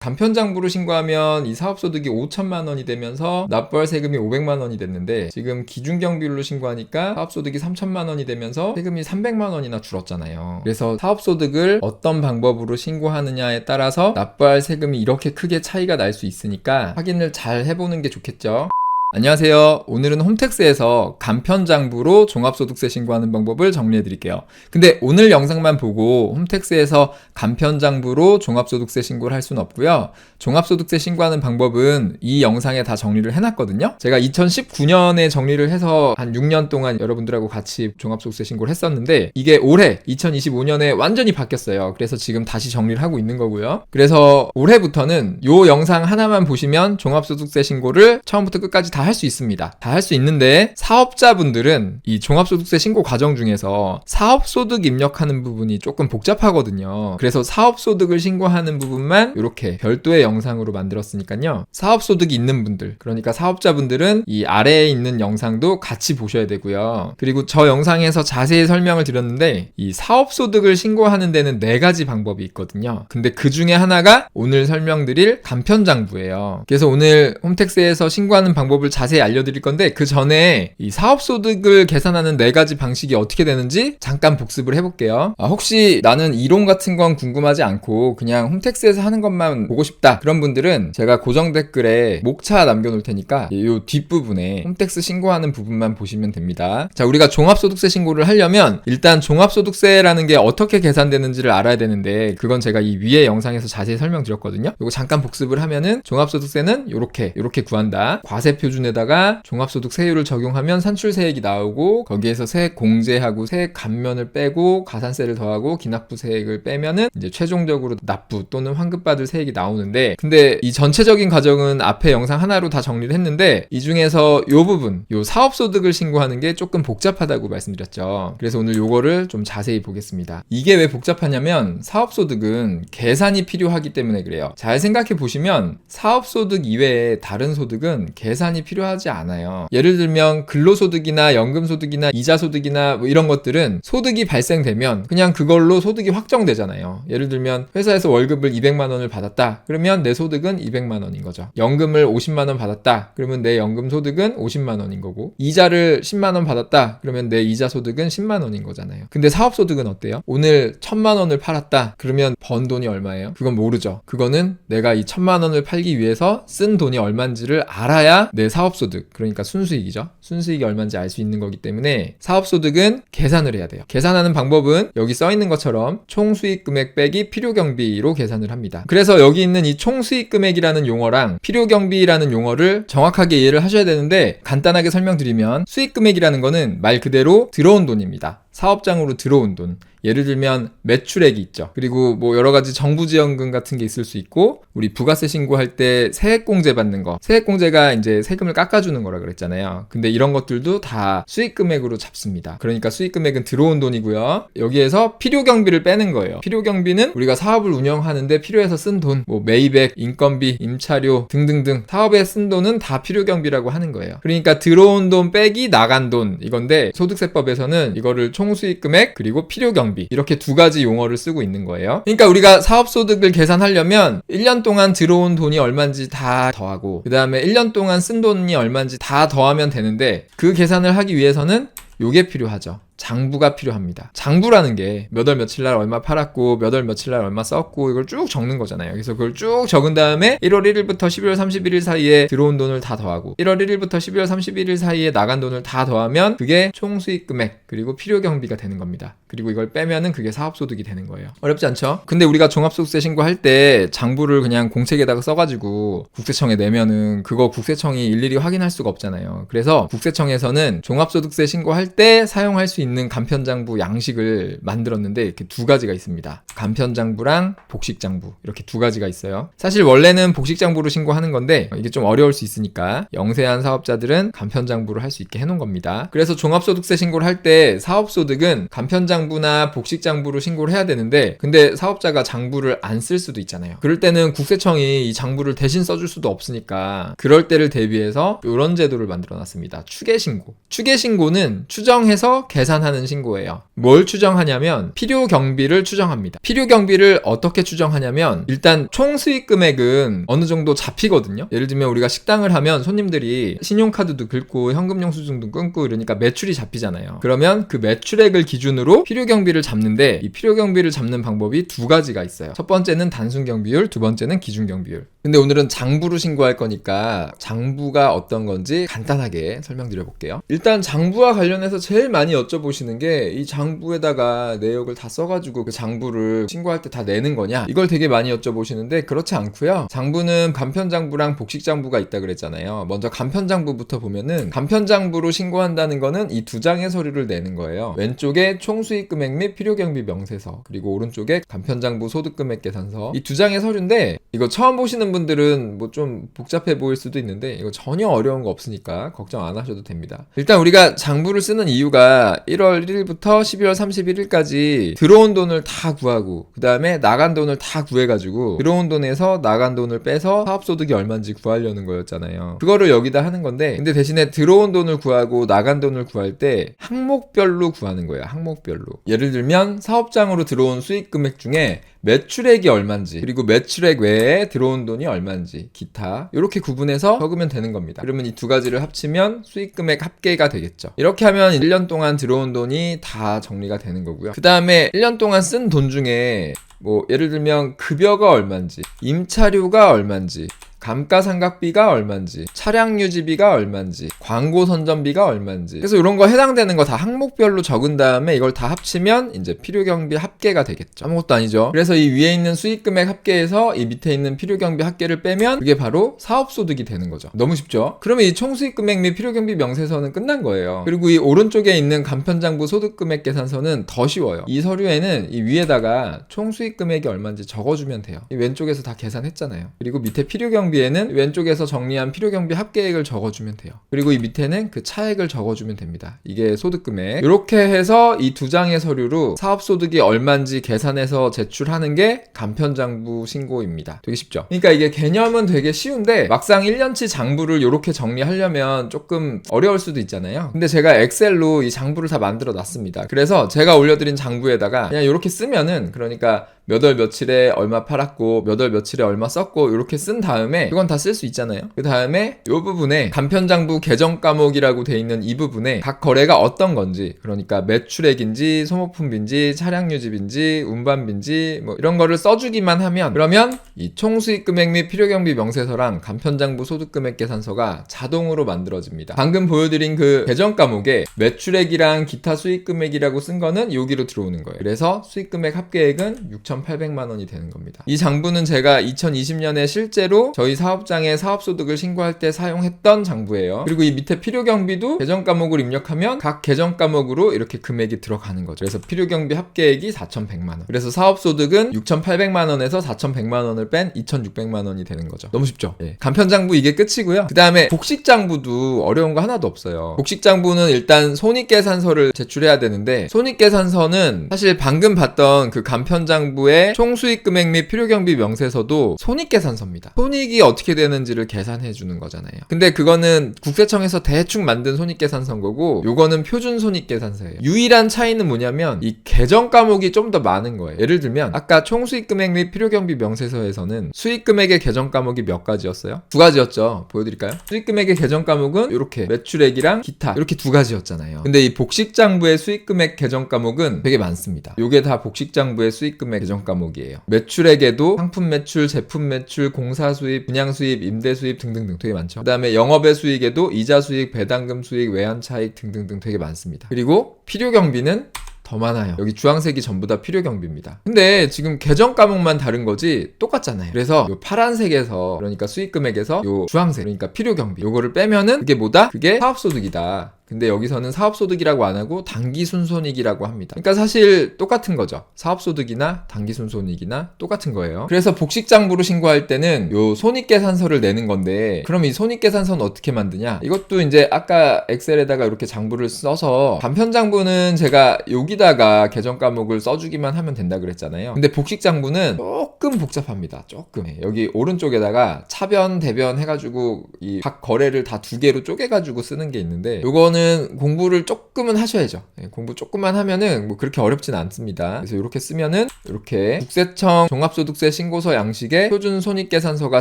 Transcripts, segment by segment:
간편장부로 신고하면 이 사업소득이 5천만 원이 되면서 납부할 세금이 500만 원이 됐는데 지금 기준경비율로 신고하니까 사업소득이 3천만 원이 되면서 세금이 300만 원이나 줄었잖아요. 그래서 사업소득을 어떤 방법으로 신고하느냐에 따라서 납부할 세금이 이렇게 크게 차이가 날 수 있으니까 확인을 잘 해보는 게 좋겠죠. 안녕하세요. 오늘은 홈택스에서 간편장부로 종합소득세 신고하는 방법을 정리해 드릴게요. 근데 오늘 영상만 보고 홈택스에서 간편장부로 종합소득세 신고를 할 수는 없고요. 종합소득세 신고하는 방법은 이 영상에 다 정리를 해놨거든요. 제가 2019년에 정리를 해서 한 6년 동안 여러분들하고 같이 종합소득세 신고를 했었는데 이게 올해 2025년에 완전히 바뀌었어요. 그래서 지금 다시 정리를 하고 있는 거고요. 그래서 올해부터는 이 영상 하나만 보시면 종합소득세 신고를 처음부터 끝까지 다 할 수 있습니다. 다 할 수 있는데 사업자분들은 이 종합소득세 신고 과정 중에서 사업소득 입력하는 부분이 조금 복잡하거든요. 그래서 사업소득을 신고하는 부분만 이렇게 별도의 영상으로 만들었으니까요. 사업소득이 있는 분들, 그러니까 사업자분들은 이 아래에 있는 영상도 같이 보셔야 되고요. 그리고 저 영상에서 자세히 설명을 드렸는데 이 사업소득을 신고하는 데는 4가지 방법이 있거든요. 근데 그 중에 하나가 오늘 설명드릴 간편장부예요. 그래서 오늘 홈택스에서 신고하는 방법을 자세히 알려드릴 건데 그 전에 이 사업소득을 계산하는 4가지 방식이 어떻게 되는지 잠깐 복습을 해볼게요. 혹시 나는 이론 같은 건 궁금하지 않고 그냥 홈택스에서 하는 것만 보고 싶다 그런 분들은 제가 고정 댓글에 목차 남겨놓을 테니까 이 뒷부분에 홈택스 신고하는 부분만 보시면 됩니다. 자, 우리가 종합소득세 신고를 하려면 일단 종합소득세라는 게 어떻게 계산되는지를 알아야 되는데 그건 제가 이 위에 영상에서 자세히 설명드렸거든요. 이거 잠깐 복습을 하면은 종합소득세는 요렇게 구한다. 과세표준에다가 종합소득 세율을 적용하면 산출세액이 나오고 거기에서 세액 공제하고 세액 감면을 빼고 가산세를 더하고 기납부세액을 빼면은 이제 최종적으로 납부 또는 환급받을 세액이 나오는데 근데 이 전체적인 과정은 앞에 영상 하나로 다 정리를 했는데 이 중에서 요 부분, 요 사업소득을 신고하는 게 조금 복잡하다고 말씀드렸죠. 그래서 오늘 요거를 좀 자세히 보겠습니다. 이게 왜 복잡하냐면 사업소득은 계산이 필요하기 때문에 그래요. 잘 생각해 보시면 사업소득 이외에 다른 소득은 계산이 필요하지 않아요. 예를 들면 근로소득이나 연금소득이나 이자소득이나 뭐 이런 것들은 소득이 발생되면 그냥 그걸로 소득이 확정되잖아요. 예를 들면 회사에서 월급을 200만 원을 받았다. 그러면 내 소득은 200만 원인 거죠. 연금을 50만 원 받았다. 그러면 내 연금 소득은 50만 원인 거고 이자를 10만 원 받았다. 그러면 내 이자 소득은 10만 원인 거잖아요. 근데 사업소득은 어때요? 오늘 1000만 원을 팔았다. 그러면 번 돈이 얼마예요? 그건 모르죠. 그거는 내가 이 1000만 원을 팔기 위해서 쓴 돈이 얼마인지를 알아야 내 사업소득, 그러니까 순수익이죠. 순수익이 얼마인지 알 수 있는 거기 때문에 사업소득은 계산을 해야 돼요. 계산하는 방법은 여기 써 있는 것처럼 총수익금액 빼기 필요경비로 계산을 합니다. 그래서 여기 있는 이 총수익금액이라는 용어랑 필요경비라는 용어를 정확하게 이해를 하셔야 되는데 간단하게 설명드리면 수익금액이라는 거는 말 그대로 들어온 돈입니다. 사업장으로 들어온 돈. 예를 들면 매출액이 있죠. 그리고 뭐 여러 가지 정부 지원금 같은 게 있을 수 있고 우리 부가세 신고할 때 세액공제 받는 거. 세액공제가 이제 세금을 깎아주는 거라 그랬잖아요. 근데 이런 것들도 다 수익금액으로 잡습니다. 그러니까 수익금액은 들어온 돈이고요. 여기에서 필요경비를 빼는 거예요. 필요경비는 우리가 사업을 운영하는데 필요해서 쓴 돈, 뭐 매입액, 인건비, 임차료 등등등 사업에 쓴 돈은 다 필요경비라고 하는 거예요. 그러니까 들어온 돈 빼기 나간 돈 이건데 소득세법에서는 이거를 총수익금액 그리고 필요경비 이렇게 2가지 용어를 쓰고 있는 거예요. 그러니까 우리가 사업소득을 계산하려면 1년 동안 들어온 돈이 얼마인지 다 더하고 그 다음에 1년 동안 쓴 돈이 얼마인지 다 더하면 되는데 그 계산을 하기 위해서는 요게 필요하죠. 장부가 필요합니다. 장부라는 게 몇 월 며칠 날 얼마 팔았고 몇 월 며칠 날 얼마 썼고 이걸 쭉 적는 거잖아요. 그래서 그걸 쭉 적은 다음에 1월 1일부터 12월 31일 사이에 들어온 돈을 다 더하고 1월 1일부터 12월 31일 사이에 나간 돈을 다 더하면 그게 총수익금액 그리고 필요경비가 되는 겁니다. 그리고 이걸 빼면은 그게 사업소득이 되는 거예요. 어렵지 않죠? 근데 우리가 종합소득세 신고할 때 장부를 그냥 공책에다가 써가지고 국세청에 내면은 그거 국세청이 일일이 확인할 수가 없잖아요. 그래서 국세청에서는 종합소득세 신고할 때 사용할 수 있는 간편장부 양식을 만들었는데 이렇게 2가지가 있습니다. 간편장부랑 복식장부 이렇게 2가지가 있어요. 사실 원래는 복식장부로 신고하는 건데 이게 좀 어려울 수 있으니까 영세한 사업자들은 간편장부를 할 수 있게 해놓은 겁니다. 그래서 종합소득세 신고를 할 때 사업소득은 간편장부나 복식장부로 신고를 해야 되는데 근데 사업자가 장부를 안 쓸 수도 있잖아요. 그럴 때는 국세청이 이 장부를 대신 써줄 수도 없으니까 그럴 때를 대비해서 이런 제도를 만들어놨습니다. 추계신고. 추계신고는 추정해서 계산 계산하는 신고예요. 뭘 추정하냐면 필요 경비를 추정합니다. 필요 경비를 어떻게 추정하냐면 일단 총 수익 금액은 어느 정도 잡히거든요. 예를 들면 우리가 식당을 하면 손님들이 신용카드도 긁고 현금 영수증도 끊고 이러니까 매출이 잡히잖아요. 그러면 그 매출액을 기준으로 필요 경비를 잡는데 이 필요 경비를 잡는 방법이 두 가지가 있어요. 첫 번째는 단순 경비율, 두 번째는 기준 경비율. 근데 오늘은 장부로 신고할 거니까 장부가 어떤 건지 간단하게 설명드려 볼게요. 일단 장부와 관련해서 제일 많이 여쭤보시는 게 이 장부에다가 내역을 다 써가지고 그 장부를 신고할 때 다 내는 거냐? 이걸 되게 많이 여쭤보시는데 그렇지 않고요. 장부는 간편장부랑 복식장부가 있다 그랬잖아요. 먼저 간편장부부터 보면은 간편장부로 신고한다는 거는 이 두 장의 서류를 내는 거예요. 왼쪽에 총수익금액 및 필요경비 명세서, 그리고 오른쪽에 간편장부 소득금액 계산서. 이 두 장의 서류인데 이거 처음 보시는 분들은 뭐 좀 복잡해 보일 수도 있는데 이거 전혀 어려운 거 없으니까 걱정 안 하셔도 됩니다. 일단 우리가 장부를 쓰는 이유가 1월 1일부터 12월 31일까지 들어온 돈을 다 구하고 그 다음에 나간 돈을 다 구해가지고 들어온 돈에서 나간 돈을 빼서 사업소득이 얼마인지 구하려는 거였잖아요. 그거를 여기다 하는 건데 근데 대신에 들어온 돈을 구하고 나간 돈을 구할 때 항목별로 구하는 거예요. 항목별로. 예를 들면 사업장으로 들어온 수익 금액 중에 매출액이 얼만지, 그리고 매출액 외에 들어온 돈이 얼만지, 기타 이렇게 구분해서 적으면 되는 겁니다. 그러면 이 두 가지를 합치면 수익금액 합계가 되겠죠. 이렇게 하면 1년 동안 들어온 돈이 다 정리가 되는 거고요. 그 다음에 1년 동안 쓴 돈 중에 뭐 예를 들면 급여가 얼만지, 임차료가 얼만지, 감가상각비가 얼만지, 차량 유지비가 얼만지, 광고 선전비가 얼만지. 그래서 이런 거 해당되는 거 다 항목별로 적은 다음에 이걸 다 합치면 이제 필요경비 합계가 되겠죠. 아무것도 아니죠. 그래서 이 위에 있는 수익금액 합계에서 이 밑에 있는 필요경비 합계를 빼면 그게 바로 사업소득이 되는 거죠. 너무 쉽죠? 그러면 이 총수익금액 및 필요경비 명세서는 끝난 거예요. 그리고 이 오른쪽에 있는 간편장부 소득금액 계산서는 더 쉬워요. 이 서류에는 이 위에다가 총수익금액이 얼마인지 적어주면 돼요. 이 왼쪽에서 다 계산했잖아요. 그리고 밑에 필요경비에는 왼쪽에서 정리한 필요경비 합계액을 적어주면 돼요. 그리고 이 밑에는 그 차액을 적어주면 됩니다. 이게 소득금액. 이렇게 해서 이 두 장의 서류로 사업소득이 얼마인지 계산해서 제출하는 게 간편장부 신고입니다. 되게 쉽죠? 그러니까 이게 개념은 되게 쉬운데 막상 1년치 장부를 이렇게 정리하려면 조금 어려울 수도 있잖아요. 근데 제가 엑셀로 이 장부를 다 만들어 놨습니다. 그래서 제가 올려드린 장부에다가 그냥 이렇게 쓰면은, 그러니까 몇 월 며칠에 얼마 팔았고 몇 월 며칠에 얼마 썼고 이렇게 쓴 다음에 그건 다 쓸 수 있잖아요. 그 다음에 이 부분에 간편장부 계정 과목이라고 돼 있는 이 부분에 각 거래가 어떤 건지, 그러니까 매출액인지 소모품비인지 차량 유지비인지 운반비인지 뭐 이런 거를 써주기만 하면, 그러면 이 총수익금액 및 필요경비 명세서랑 간편장부 소득금액 계산서가 자동으로 만들어집니다. 방금 보여드린 그 계정 과목에 매출액이랑 기타 수익금액이라고 쓴 거는 여기로 들어오는 거예요. 그래서 수익금액 합계액은 6,800만 원이 되는 겁니다. 이 장부는 제가 2020년에 실제로 저희 사업장에 사업소득을 신고할 때 사용했던 장부예요. 그리고 이 밑에 필요경비도 계정 과목을 입력하면 각 계정 과목으로 이렇게 금액이 들어가는 거죠. 그래서 필요경비 합계액이 4,100만 원. 그래서 사업소득은 6,800만 원에서 4,100만 원을 뺀 2,600만 원이 되는 거죠. 너무 쉽죠? 예. 간편장부 이게 끝이고요. 그 다음에 복식장부도 어려운 거 하나도 없어요. 복식장부는 일단 손익계산서를 제출해야 되는데, 손익계산서는 사실 방금 봤던 그 간편장부의 총수익금액 및 필요경비 명세서도 손익계산서입니다. 손익이 어떻게 되는지를 계산해 주는 거잖아요. 근데 그거는 국세청에서 대충 만든 손익계산서인 거고, 요거는 표준 손익계산서예요. 유일한 차이는 뭐냐면 이 계정 과목이 좀 더 많은 거예요. 예를 들면 아까 총수익금액 및 필요경비 명세서에서는 수익금액의 계정 과목이 몇 가지였어요? 두 가지였죠. 보여드릴까요? 수익금액의 계정 과목은 이렇게 매출액이랑 기타 이렇게 두 가지였잖아요. 근데 이 복식장부의 수익금액 계정 과목은 되게 많습니다. 요게 다 복식장부의 수익금액 계정 과목이에요. 매출액에도 상품 매출, 제품 매출, 공사 수입, 분양 수입, 임대 수입 등등등 되게 많죠. 그 다음에 영업의 수익에도 이자 수익, 배당금 수익, 외환 차익 등등등 되게 많습니다. 그리고 필요경비는 더 많아요. 여기 주황색이 전부 다 필요경비입니다. 근데 지금 계정 과목만 다른 거지 똑같잖아요. 그래서 요 파란색에서, 그러니까 수익금액에서 요 주황색, 그러니까 필요경비 요거를 빼면은 그게 뭐다? 그게 사업소득이다. 근데 여기서는 사업소득이라고 안 하고 당기순손익이라고 합니다. 그러니까 사실 똑같은 거죠. 사업소득이나 당기순손익이나 똑같은 거예요. 그래서 복식장부로 신고할 때는 요 손익계산서를 내는 건데, 그럼 이 손익계산서는 어떻게 만드냐? 이것도 이제 아까 엑셀에다가 이렇게 장부를 써서, 간편장부는 제가 여기다가 계정 과목을 써주기만 하면 된다 그랬잖아요. 근데 복식장부는 조금 복잡합니다. 조금. 여기 오른쪽에다가 차변, 대변 해가지고 이 각 거래를 다 두 개로 쪼개가지고 쓰는 게 있는데, 요거는 이거는 공부를 조금은 하셔야죠. 공부 조금만 하면은 뭐 그렇게 어렵진 않습니다. 그래서 이렇게 쓰면은 이렇게 국세청 종합소득세 신고서 양식의 표준 손익계산서가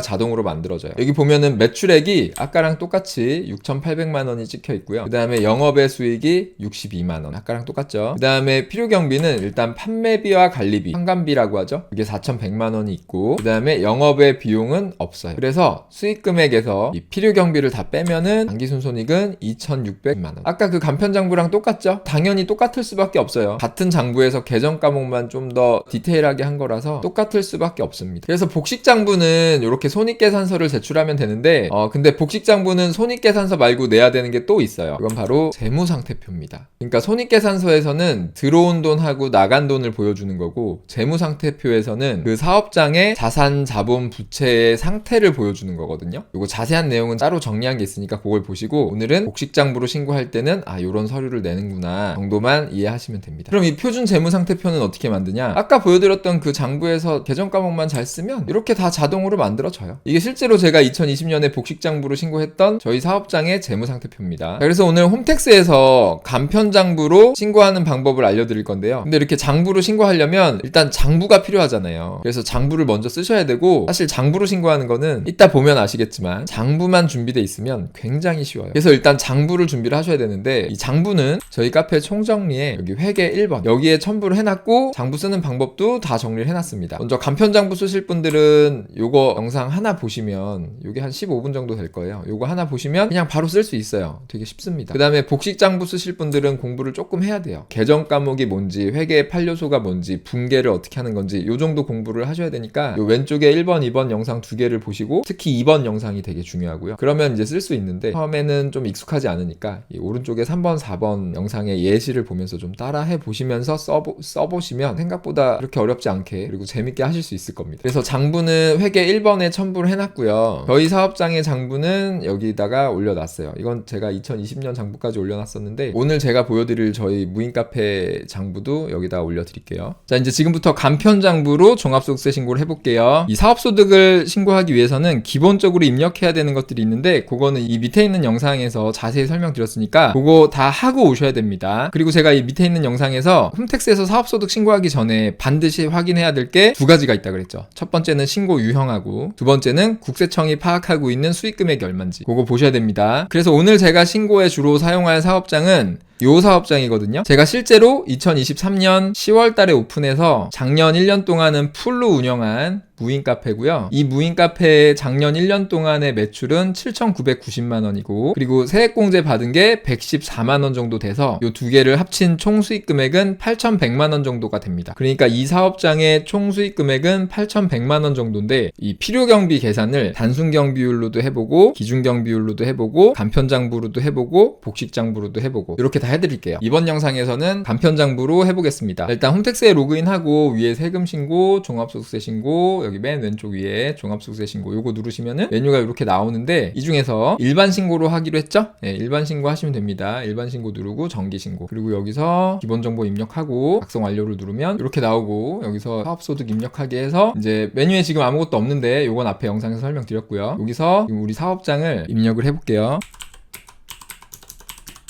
자동으로 만들어져요. 여기 보면은 매출액이 아까랑 똑같이 6,800만 원이 찍혀 있고요. 그 다음에 영업외 수익이 62만 원. 아까랑 똑같죠. 그 다음에 필요경비는 일단 판매비와 관리비, 환관비라고 하죠. 이게 4,100만 원이 있고, 그 다음에 영업외 비용은 없어요. 그래서 수익금액에서 이 필요경비를 다 빼면은 당기순손익은 2,600만 원. 아까 그 간편장부랑 똑같죠? 당연히 똑같을 수밖에 없어요. 같은 장부에서 계정 과목만 좀 더 디테일하게 한 거라서 똑같을 수밖에 없습니다. 그래서 복식장부는 이렇게 손익계산서를 제출하면 되는데 근데 복식장부는 손익계산서 말고 내야 되는 게 또 있어요. 이건 바로 재무상태표입니다. 그러니까 손익계산서에서는 들어온 돈하고 나간 돈을 보여주는 거고, 재무상태표에서는 그 사업장의 자산, 자본, 부채의 상태를 보여주는 거거든요. 이거 자세한 내용은 따로 정리한 게 있으니까 그걸 보시고, 오늘은 복식장부로 신고할 때는 요런 서류를 내는구나 정도만 이해하시면 됩니다. 그럼 이 표준 재무상태표는 어떻게 만드냐? 아까 보여드렸던 그 장부에서 계정 과목만 잘 쓰면 이렇게 다 자동으로 만들어져요. 이게 실제로 제가 2020년에 복식장부로 신고했던 저희 사업장의 재무상태표입니다. 그래서 오늘 홈택스에서 간편장부로 신고하는 방법을 알려드릴 건데요. 근데 이렇게 장부로 신고하려면 일단 장부가 필요하잖아요. 그래서 장부를 먼저 쓰셔야 되고, 사실 장부로 신고하는 거는 이따 보면 아시겠지만 장부만 준비돼 있으면 굉장히 쉬워요. 그래서 일단 장부를 준비를 하셔야 되는데, 이 장부는 저희 카페 총정리에 여기 회계 1번 여기에 첨부를 해놨고, 장부 쓰는 방법도 다 정리를 해놨습니다. 먼저 간편장부 쓰실 분들은 요거 영상 하나 보시면, 요게 한 15분 정도 될 거예요. 요거 하나 보시면 그냥 바로 쓸 수 있어요. 되게 쉽습니다. 그 다음에 복식장부 쓰실 분들은 공부를 조금 해야 돼요. 계정 과목이 뭔지, 회계의 8요소가 뭔지, 분계를 어떻게 하는 건지 요 정도 공부를 하셔야 되니까 요 왼쪽에 1번, 2번 영상 두 개를 보시고, 특히 2번 영상이 되게 중요하고요. 그러면 이제 쓸 수 있는데, 처음에는 좀 익숙하지 않으니까 이 오른쪽에 3번, 4번 영상의 예시를 보면서 좀 따라해 보시면서 써보시면 생각보다 그렇게 어렵지 않게, 그리고 재밌게 하실 수 있을 겁니다. 그래서 장부는 회계 1번에 첨부를 해놨고요. 저희 사업장의 장부는 여기다가 올려놨어요. 이건 제가 2020년 장부까지 올려놨었는데, 오늘 제가 보여드릴 저희 무인카페 장부도 여기다 올려드릴게요. 자, 이제 지금부터 간편장부로 종합소득세 신고를 해볼게요. 이 사업소득을 신고하기 위해서는 기본적으로 입력해야 되는 것들이 있는데, 그거는 이 밑에 있는 영상에서 자세히 설명드렸으니까 그거 다 하고 오셔야 됩니다. 그리고 제가 이 밑에 있는 영상에서 홈택스에서 사업소득 신고하기 전에 반드시 확인해야 될 게 두 가지가 있다 그랬죠. 첫 번째는 신고 유형하고, 두 번째는 국세청이 파악하고 있는 수익금액이 얼마인지 그거 보셔야 됩니다. 그래서 오늘 제가 신고에 주로 사용할 사업장은 요 사업장이거든요. 제가 실제로 2023년 10월 달에 오픈해서 작년 1년 동안은 풀로 운영한 무인카페고요. 이 무인카페의 작년 1년 동안의 매출은 7,990만 원이고, 그리고 세액공제 받은 게 114만 원 정도 돼서 요 두 개를 합친 총 수익 금액은 8,100만 원 정도가 됩니다. 그러니까 이 사업장의 총 수익 금액은 8,100만 원 정도인데, 이 필요경비 계산을 단순경비율로도 해보고, 기준경비율로도 해보고, 간편장부로도 해보고, 복식장부로도 해보고, 이렇게 다 해드릴게요. 이번 영상에서는 간편장부로 해보겠습니다. 일단 홈택스에 로그인하고 위에 세금 신고, 종합소득세 신고, 여기 맨 왼쪽 위에 종합소득세 신고 요거 누르시면은 메뉴가 이렇게 나오는데, 이 중에서 일반 신고로 하기로 했죠? 네, 일반 신고 하시면 됩니다. 일반 신고 누르고 정기 신고, 그리고 여기서 기본 정보 입력하고 작성 완료를 누르면 이렇게 나오고, 여기서 사업소득 입력하게 해서 이제 메뉴에 지금 아무것도 없는데 요건 앞에 영상에서 설명드렸고요. 여기서 지금 우리 사업장을 입력을 해볼게요.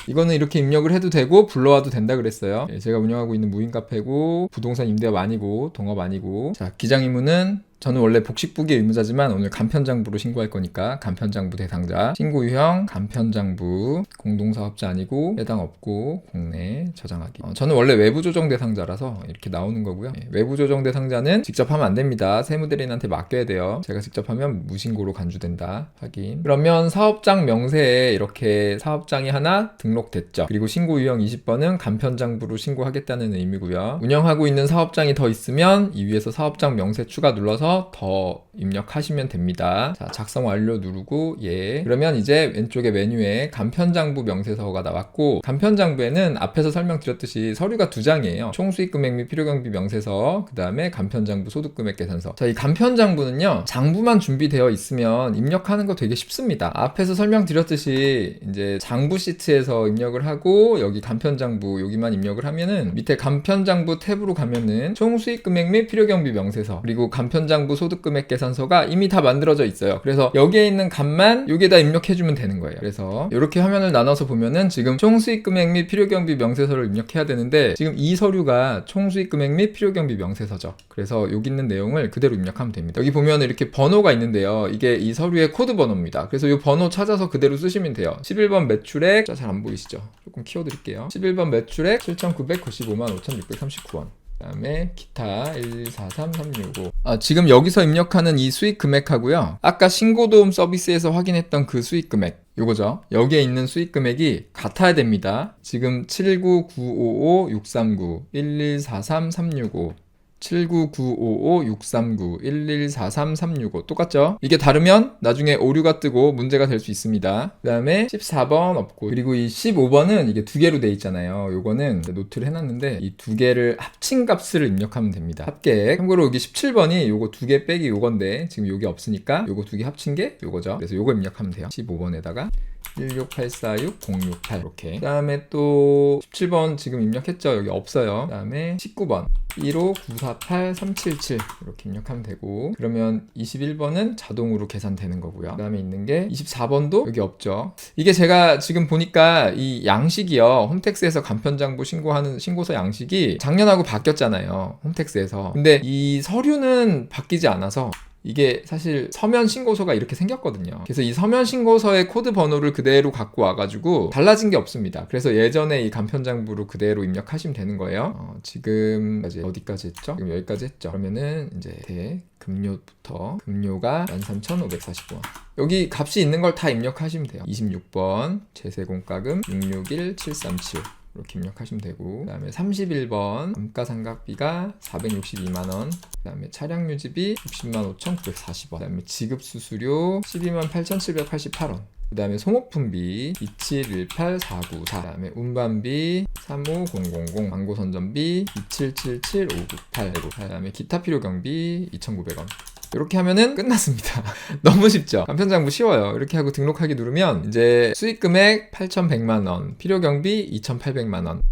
이거는 이렇게 입력을 해도 되고 불러와도 된다 그랬어요. 제가 운영하고 있는 무인카페고, 부동산 임대업 아니고 동업 아니고. 자, 기장의무는 저는 원래 복식부기 의무자지만 오늘 간편장부로 신고할 거니까 간편장부 대상자, 신고 유형 간편장부, 공동사업자 아니고 해당 없고 국내 저장하기. 저는 원래 외부 조정 대상자라서 이렇게 나오는 거고요. 외부 조정 대상자는 직접 하면 안 됩니다. 세무대리인한테 맡겨야 돼요. 제가 직접 하면 무신고로 간주된다. 확인. 그러면 사업장 명세에 이렇게 사업장이 하나 등록됐죠. 그리고 신고 유형 20번은 간편장부로 신고하겠다는 의미고요. 운영하고 있는 사업장이 더 있으면 이 위에서 사업장 명세 추가 눌러서 더 입력하시면 됩니다. 자, 작성 완료 누르고 예. 그러면 이제 왼쪽에 메뉴에 간편장부 명세서가 나왔고, 간편장부에는 앞에서 설명드렸듯이 서류가 두 장이에요. 총수익금액 및 필요경비 명세서, 그 다음에 간편장부 소득금액 계산서. 자, 이 간편장부는요, 장부만 준비되어 있으면 입력하는 거 되게 쉽습니다. 앞에서 설명드렸듯이 이제 장부 시트에서 입력을 하고, 여기 간편장부 여기만 입력을 하면은 밑에 간편장부 탭으로 가면은 총수익금액 및 필요경비 명세서, 그리고 간편장부 간편장부 소득금액 계산서가 이미 다 만들어져 있어요. 그래서 여기에 있는 값만 여기에다 입력해주면 되는 거예요. 그래서 이렇게 화면을 나눠서 보면은 지금 총수익금액 및 필요경비 명세서를 입력해야 되는데 지금 이 서류가 총수익금액 및 필요경비 명세서죠. 그래서 여기 있는 내용을 그대로 입력하면 됩니다. 여기 보면 이렇게 번호가 있는데요. 이게 이 서류의 코드 번호입니다. 그래서 이 번호 찾아서 그대로 쓰시면 돼요. 11번 매출액, 잘 안 보이시죠? 조금 키워드릴게요. 11번 매출액 7,995만 5,639원. 그 다음에 기타 1143365. 지금 여기서 입력하는 이 수익 금액하고요, 아까 신고도움 서비스에서 확인했던 그 수익 금액, 요거죠. 여기에 있는 수익 금액이 같아야 됩니다. 지금 79955-639 1143365 79955-639 1143365 똑같죠? 이게 다르면 나중에 오류가 뜨고 문제가 될 수 있습니다. 그 다음에 14번 없고, 그리고 이 15번은 이게 두 개로 돼 있잖아요. 요거는 노트를 해놨는데 이 두 개를 합친 값을 입력하면 됩니다. 합계액. 참고로 여기 17번이 요거 두 개 빼기 요건데 지금 요게 없으니까 요거 두 개 합친 게 요거죠. 그래서 요거 입력하면 돼요. 15번에다가 16846-068 이렇게. 그 다음에 또 17번 지금 입력했죠? 여기 없어요. 그 다음에 19번 15948-377 이렇게 입력하면 되고, 그러면 21번은 자동으로 계산되는 거고요. 그 다음에 있는 게 24번도 여기 없죠. 이게 제가 지금 보니까 이 양식이요, 홈택스에서 간편장부 신고하는 신고서 양식이 작년하고 바뀌었잖아요, 홈택스에서. 근데 이 서류는 바뀌지 않아서 이게 사실 서면 신고서가 이렇게 생겼거든요. 그래서 이 서면 신고서의 코드 번호를 그대로 갖고 와가지고 달라진 게 없습니다. 그래서 예전에 이 간편장부로 그대로 입력하시면 되는 거예요. 지금 어디까지 했죠? 지금 여기까지 했죠. 그러면은 이제 금요부터 금요가 13,540원. 여기 값이 있는 걸 다 입력하시면 돼요. 26번 제세공과금 661737 이렇게 입력하시면 되고, 그 다음에 31번 감가상각비가 462만원, 그 다음에 차량유지비 60만 5,940원, 그 다음에 지급수수료 12만 8,788원, 그 다음에 소모품비 2718494, 그 다음에 운반비 35000, 광고선전비 2777598, 그 다음에 기타 필요경비 2,900원. 이렇게 하면은 끝났습니다. 너무 쉽죠? 간편장부 쉬워요. 이렇게 하고 등록하기 누르면 이제 수익금액 8,100만원, 필요경비 2,800만원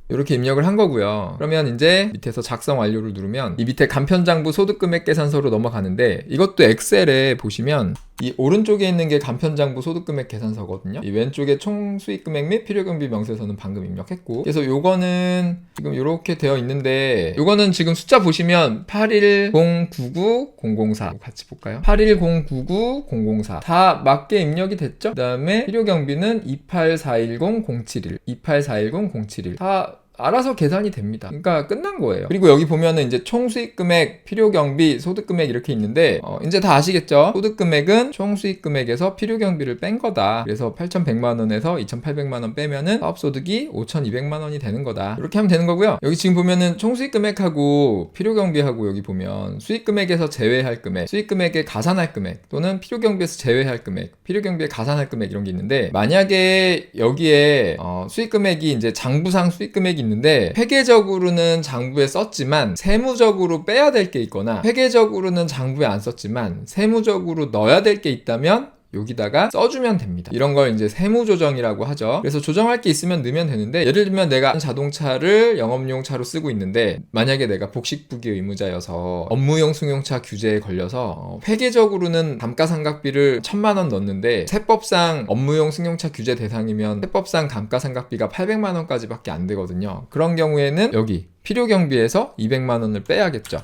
이렇게 입력을 한 거고요. 그러면 이제 밑에서 작성 완료를 누르면 이 밑에 간편장부 소득금액 계산서로 넘어가는데, 이것도 엑셀에 보시면 이 오른쪽에 있는 게 간편장부 소득금액 계산서거든요. 이 왼쪽에 총 수익금액 및 필요경비 명세서는 방금 입력했고, 그래서 요거는 지금 이렇게 되어 있는데, 요거는 지금 숫자 보시면 81099004 같이 볼까요? 81099004 다 맞게 입력이 됐죠? 그 다음에 필요경비는 28410-071 28410-071 다 알아서 계산이 됩니다. 그러니까 끝난 거예요. 그리고 여기 보면은 이제 총수익금액, 필요경비, 소득금액 이렇게 있는데, 이제 다 아시겠죠? 소득금액은 총수익금액에서 필요경비를 뺀 거다. 그래서 8,100만원에서 2,800만원 빼면은 사업소득이 5,200만원이 되는 거다. 이렇게 하면 되는 거고요. 여기 지금 보면은 총수익금액하고 필요경비하고 여기 보면 수익금액에서 제외할 금액, 수익금액에 가산할 금액, 또는 필요경비에서 제외할 금액, 필요경비에 가산할 금액 이런 게 있는데, 만약에 여기에 수익금액이 이제 장부상 수익금액이 있는데 회계적으로는 장부에 썼지만 세무적으로 빼야 될 게 있거나, 회계적으로는 장부에 안 썼지만 세무적으로 넣어야 될 게 있다면 여기다가 써주면 됩니다. 이런 걸 이제 세무조정이라고 하죠. 그래서 조정할 게 있으면 넣으면 되는데, 예를 들면 내가 자동차를 영업용 차로 쓰고 있는데 만약에 내가 복식부기 의무자여서 업무용 승용차 규제에 걸려서 회계적으로는 감가상각비를 1,000만원 넣었는데 세법상 업무용 승용차 규제 대상이면 세법상 감가상각비가 800만원까지 밖에 안 되거든요. 그런 경우에는 여기 필요경비에서 200만원을 빼야겠죠.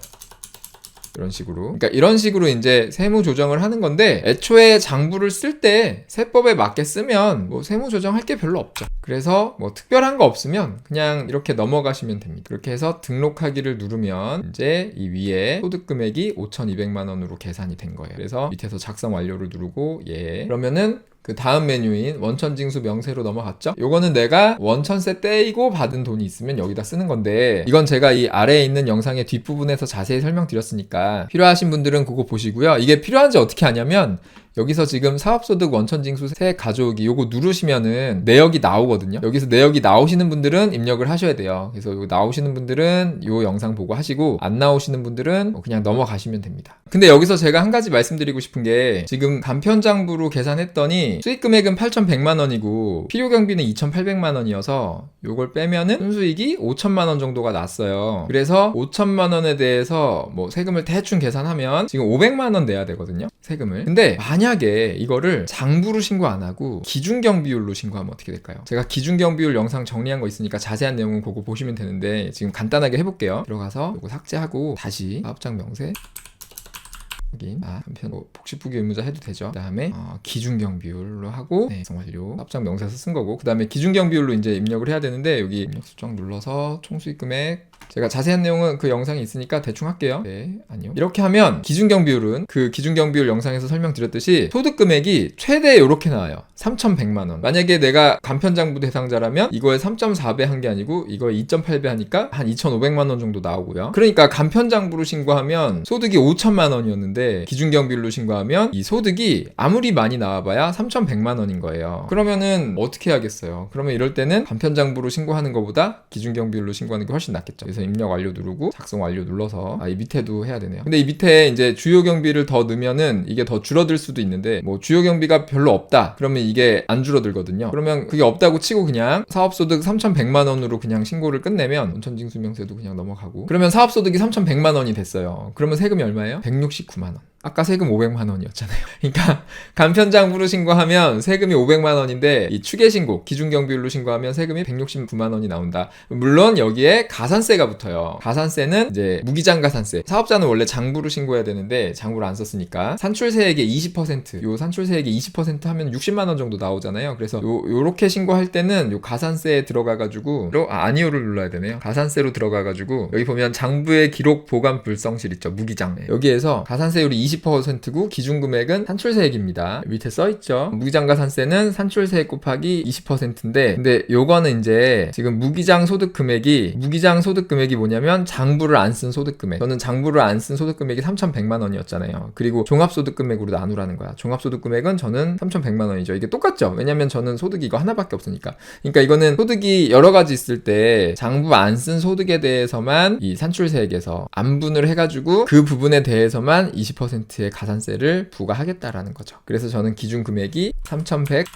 이런 식으로. 그러니까 이런 식으로 이제 세무 조정을 하는 건데, 애초에 장부를 쓸 때 세법에 맞게 쓰면 뭐 세무 조정할 게 별로 없죠. 그래서 뭐 특별한 거 없으면 그냥 이렇게 넘어가시면 됩니다. 그렇게 해서 등록하기를 누르면 이제 이 위에 소득금액이 5,200만 원으로 계산이 된 거예요. 그래서 밑에서 작성 완료를 누르고 그러면은 그 다음 메뉴인 원천징수 명세로 넘어갔죠? 요거는 내가 원천세 떼이고 받은 돈이 있으면 여기다 쓰는 건데, 이건 제가 이 아래에 있는 영상의 뒷부분에서 자세히 설명드렸으니까 필요하신 분들은 그거 보시고요. 이게 필요한지 어떻게 하냐면 여기서 지금 사업소득 원천징수 세액 가져오기 요거 누르시면은 내역이 나오거든요. 여기서 내역이 나오시는 분들은 입력을 하셔야 돼요. 그래서 요거 나오시는 분들은 요 영상 보고 하시고, 안 나오시는 분들은 그냥 넘어가시면 됩니다. 근데 여기서 제가 한 가지 말씀드리고 싶은 게, 지금 간편장부로 계산했더니 수익 금액은 8,100만 원이고 필요 경비는 2,800만 원이어서 요걸 빼면은 순수익이 5천만 원 정도가 났어요. 그래서 5천만 원에 대해서 뭐 세금을 대충 계산하면 지금 500만 원 내야 되거든요, 세금을. 근데 만약에 이거를 장부로 신고 안 하고 기준경비율로 신고하면 어떻게 될까요? 제가 기준경비율 영상 정리한 거 있으니까 자세한 내용은 그거 보시면 되는데, 지금 간단하게 해볼게요. 들어가서 이거 삭제하고 다시 사업장 명세 확인. 한편 복식부기 의무자 해도 되죠. 그 다음에 기준경비율로 하고, 네, 작성 완료. 사업장 명세서 쓴 거고, 그 다음에 기준경비율로 이제 입력을 해야 되는데, 여기 입력 수정 눌러서 총수익금액, 제가 자세한 내용은 그 영상이 있으니까 대충 할게요. 네, 아니요. 이렇게 하면 기준경비율은 그 기준경비율 영상에서 설명드렸듯이 소득금액이 최대 이렇게 나와요. 3,100만 원. 만약에 내가 간편장부 대상자라면 이거에 3.4배 한 게 아니고 이거에 2.8배 하니까 한 2,500만 원 정도 나오고요. 그러니까 간편장부로 신고하면 소득이 5천만 원이었는데 기준경비율로 신고하면 이 소득이 아무리 많이 나와봐야 3,100만 원인 거예요. 그러면은 어떻게 해야겠어요? 그러면 이럴 때는 간편장부로 신고하는 것보다 기준경비율로 신고하는 게 훨씬 낫겠죠. 그래서 입력 완료 누르고 작성 완료 눌러서, 이 밑에도 해야 되네요. 근데 이 밑에 이제 주요 경비를 더 넣으면은 이게 더 줄어들 수도 있는데, 뭐 주요 경비가 별로 없다 그러면 이게 안 줄어들거든요. 그러면 그게 없다고 치고 그냥 사업소득 3,100만 원으로 그냥 신고를 끝내면 원천징수명세도 그냥 넘어가고, 그러면 사업소득이 3,100만 원이 됐어요. 그러면 세금이 얼마예요? 169만 원. 아까 세금 500만 원이었잖아요. 그러니까 간편장부로 신고하면 세금이 500만 원인데 이 추계신고, 기준경비율로 신고하면 세금이 169만 원이 나온다. 물론 여기에 가산세가 붙어요. 가산세는 이제 무기장가산세. 사업자는 원래 장부로 신고해야 되는데 장부를 안 썼으니까 산출세액의 20%, 요 산출세액의 20% 하면 60만 원 정도 나오잖아요. 그래서 요렇게 신고할 때는 요 가산세에 들어가가지고, 아니오를 눌러야 되네요. 가산세로 들어가가지고 여기 보면 장부의 기록 보관 불성실 있죠, 무기장. 여기에서 가산세율이 20%고 기준금액은 산출세액입니다. 밑에 써있죠. 무기장가산세는 산출세액 곱하기 20%인데, 근데 요거는 이제 지금 무기장 소득금액이 뭐냐면 장부를 안 쓴 소득금액. 저는 장부를 안 쓴 소득금액이 3,100만 원이었잖아요. 그리고 종합소득금액으로 나누라는 거야. 종합소득금액은 저는 3,100만 원이죠. 이게 똑같죠? 왜냐면 저는 소득이 이거 하나밖에 없으니까. 그러니까 이거는 소득이 여러 가지 있을 때 장부 안 쓴 소득에 대해서만 이 산출세액에서 안분을 해가지고 그 부분에 대해서만 20%의 가산세를 부과하겠다라는 거죠. 그래서 저는 기준 금액이 3,100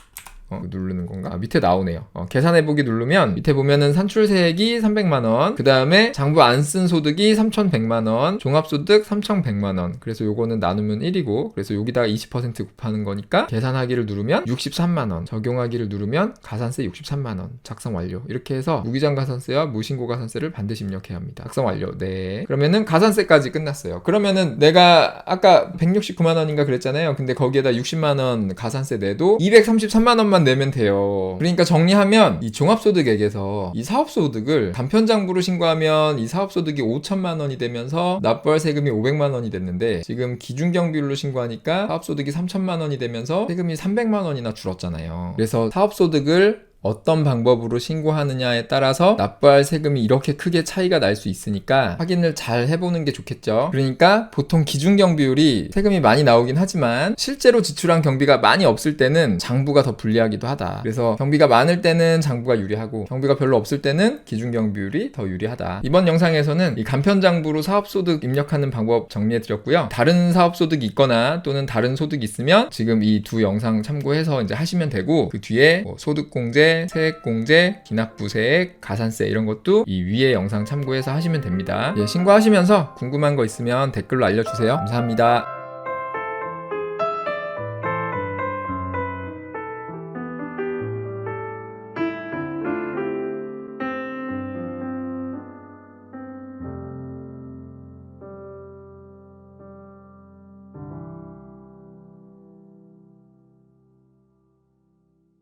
누르는 건가? 밑에 나오네요. 계산해보기 누르면 밑에 보면은 산출세액이 300만원, 그 다음에 장부 안 쓴 소득이 3,100만원, 종합소득 3,100만원. 그래서 요거는 나누면 1이고, 그래서 여기다가 20% 곱하는 거니까 계산하기를 누르면 63만원, 적용하기를 누르면 가산세 63만원. 작성 완료. 이렇게 해서 무기장 가산세와 무신고 가산세를 반드시 입력해야 합니다. 작성 완료. 네. 그러면은 가산세까지 끝났어요. 그러면은 내가 아까 169만원인가 그랬잖아요. 근데 거기에다 60만원 가산세 내도 233만원만 내면 돼요. 그러니까 정리하면 이 종합소득액에서 이 사업소득을 간편장부로 신고하면 이 사업소득이 5천만 원이 되면서 납부할 세금이 500만 원이 됐는데, 지금 기준경비율로 신고하니까 사업소득이 3천만 원이 되면서 세금이 300만 원이나 줄었잖아요. 그래서 사업소득을 어떤 방법으로 신고하느냐에 따라서 납부할 세금이 이렇게 크게 차이가 날 수 있으니까 확인을 잘 해보는 게 좋겠죠. 그러니까 보통 기준경비율이 세금이 많이 나오긴 하지만 실제로 지출한 경비가 많이 없을 때는 장부가 더 불리하기도 하다. 그래서 경비가 많을 때는 장부가 유리하고 경비가 별로 없을 때는 기준경비율이 더 유리하다. 이번 영상에서는 이 간편장부로 사업소득 입력하는 방법 정리해드렸고요. 다른 사업소득이 있거나 또는 다른 소득이 있으면 지금 이 두 영상 참고해서 이제 하시면 되고, 그 뒤에 소득공제, 세액공제, 기납부세액, 가산세 이런 것도 이 위에 영상 참고해서 하시면 됩니다. 신고하시면서 궁금한 거 있으면 댓글로 알려주세요. 감사합니다.